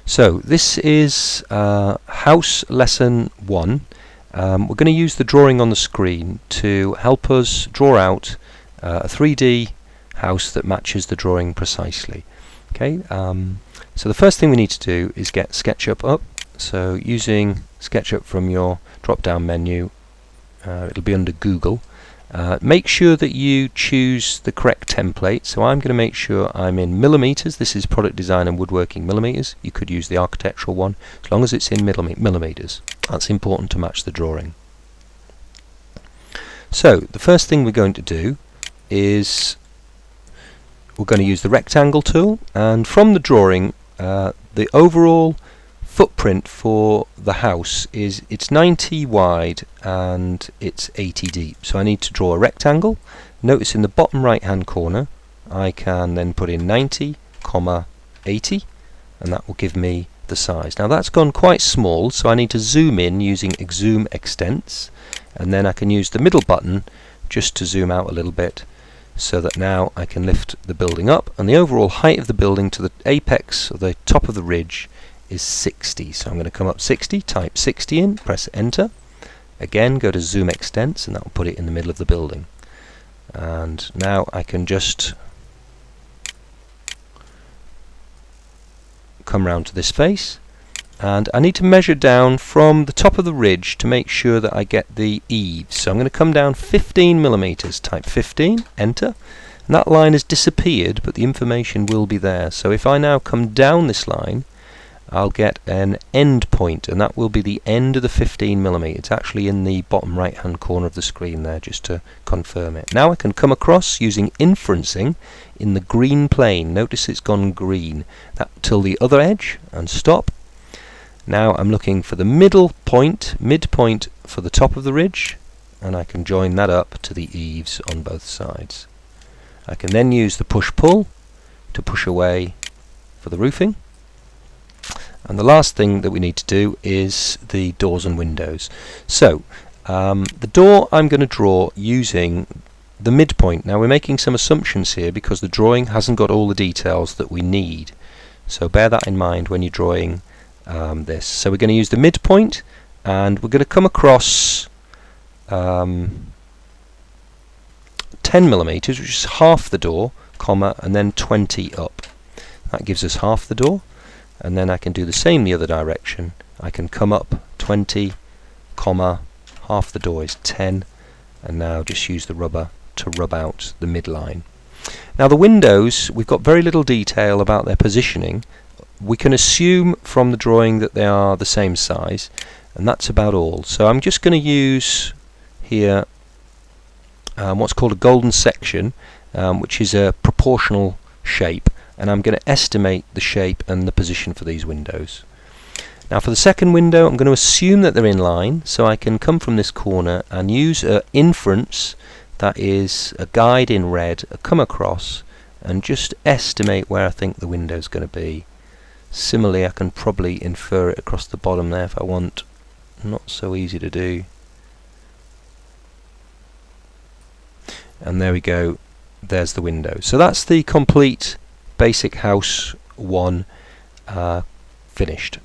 So this is house lesson 1. We're going to use the drawing on the screen to help us draw out a 3D house that matches the drawing precisely. Okay, so the first thing we need to do is get SketchUp up. So using SketchUp from your drop-down menu, it'll be under Google. Make sure that you choose the correct template. So I'm going to make sure I'm in millimeters. This is product design and woodworking millimeters. You could use the architectural one as long as it's in millimeters. That's important to match the drawing. So the first thing we're going to do is we're going to use the rectangle tool, and from the drawing the overall footprint for the house is it's 90 wide and it's 80 deep. So I need to draw a rectangle. Notice in the bottom right hand corner I can then put in 90, 80, and that will give me the size. Now that's gone quite small, so I need to zoom in using zoom extents, and then I can use the middle button just to zoom out a little bit, so that now I can lift the building up, and the overall height of the building to the apex or the top of the ridge is 60. So I'm going to come up 60, type 60 in, press enter. Again, go to zoom extents, and that will put it in the middle of the building. And now I can just come round to this face, and I need to measure down from the top of the ridge to make sure that I get the eaves. So I'm going to come down 15 millimeters, type 15, enter, and that line has disappeared, but the information will be there. So if I now come down this line, I'll get an end point, and that will be the end of the 15 millimeters. It's actually in the bottom right hand corner of the screen there, just to confirm it. Now I can come across using inferencing in the green plane. Notice it's gone green. That till the other edge and stop. Now I'm looking for the midpoint for the top of the ridge, and I can join that up to the eaves on both sides. I can then use the push-pull to push away for the roofing. And the last thing that we need to do is the doors and windows. So the door I'm going to draw using the midpoint. Now we're making some assumptions here because the drawing hasn't got all the details that we need. So bear that in mind when you're drawing this. So we're going to use the midpoint, and we're going to come across 10 millimeters, which is half the door, comma, and then 20 up. That gives us half the door. And then I can do the same the other direction. I can come up 20, comma, half the door is 10, and now just use the rubber to rub out the midline. Now the windows, we've got very little detail about their positioning. We can assume from the drawing that they are the same size, and that's about all. So I'm just going to use here what's called a golden section, which is a proportional shape, and I'm going to estimate the shape and the position for these windows. Now for the second window, I'm going to assume that they're in line, so I can come from this corner and use an inference, that is a guide in red, come across and just estimate where I think the window is going to be. Similarly, I can probably infer it across the bottom there if I want. Not so easy to do. And there we go, there's the window. So that's the complete basic house 1 finished.